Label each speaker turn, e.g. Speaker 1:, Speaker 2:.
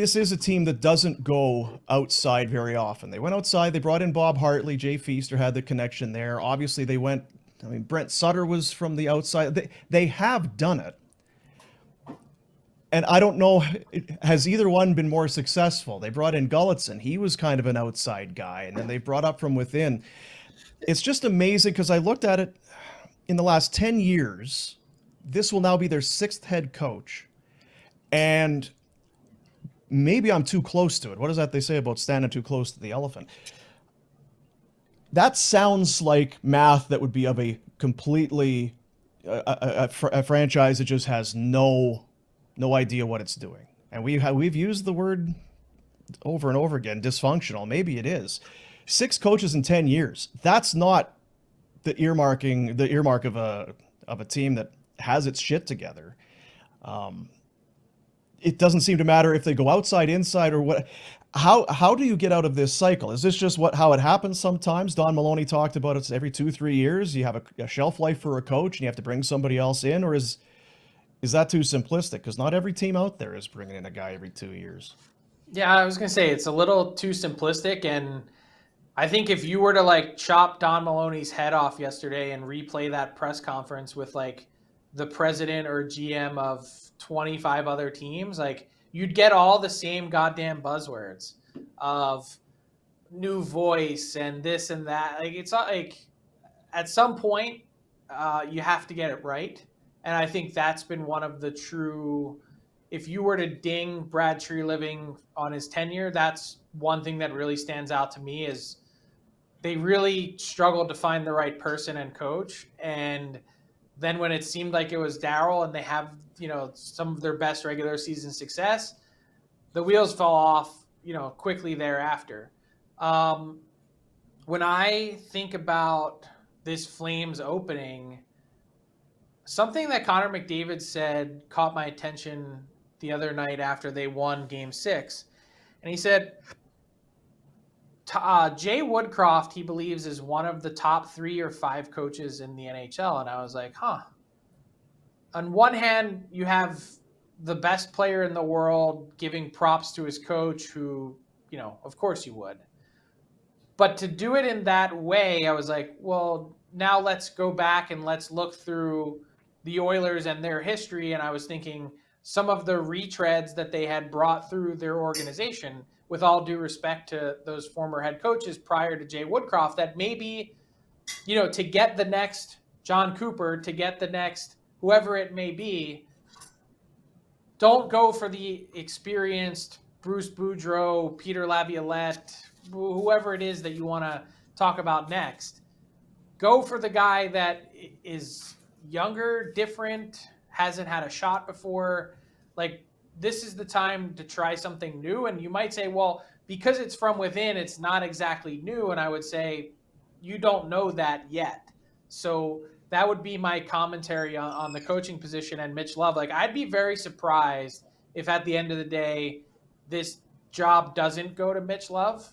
Speaker 1: This is a team that doesn't go outside very often. They went outside. They brought in Bob Hartley. Jay Feaster had the connection there. Obviously, they went. I mean, Brent Sutter was from the outside. They have done it. And I don't know, has either one been more successful? They brought in Gulletson. He was kind of an outside guy. And then they brought up from within. It's just amazing because I looked at it in the last 10 years. This will now be their 6th head coach. And maybe I'm too close to it. What is that they say about standing too close to the elephant? That sounds like math that would be of a completely a franchise that just has no idea what it's doing. And we've used the word over and over again, dysfunctional. Maybe it is. 6 coaches in 10 years. That's not the earmark of a team that has its shit together. It doesn't seem to matter if they go outside, inside, or what. How do you get out of this cycle? Is this just how it happens sometimes? Don Maloney talked about it every 2-3 years. You have a shelf life for a coach, and you have to bring somebody else in, or is that too simplistic? Because not every team out there is bringing in a guy every 2 years.
Speaker 2: Yeah, I was gonna say it's a little too simplistic, and I think if you were to chop Don Maloney's head off yesterday and replay that press conference with the president or GM of 25 other teams, you'd get all the same goddamn buzzwords of new voice and this and that. It's not at some point you have to get it right. And I think that's been one of the true, if you were to ding Brad Treliving on his tenure, that's one thing that really stands out to me is they really struggled to find the right person and coach. And then when it seemed like it was Darryl and they have, some of their best regular season success, the wheels fell off, quickly thereafter. When I think about this Flames opening, something that Connor McDavid said caught my attention the other night after they won Game 6. And he said, Jay Woodcroft, he believes, is one of the top 3 or 5 coaches in the NHL. And I was like, huh. On one hand, you have the best player in the world giving props to his coach who, of course you would. But to do it in that way, I was like, well, now let's go back and let's look through the Oilers and their history. And I was thinking some of the retreads that they had brought through their organization, with all due respect to those former head coaches prior to Jay Woodcroft, that maybe, to get the next John Cooper, to get the next whoever it may be, don't go for the experienced Bruce Boudreau, Peter Laviolette, whoever it is that you want to talk about next. Go for the guy that is younger, different, hasn't had a shot before. This is the time to try something new. And you might say, well, because it's from within, it's not exactly new. And I would say, you don't know that yet. So that would be my commentary on the coaching position and Mitch Love. I'd be very surprised if at the end of the day, this job doesn't go to Mitch Love.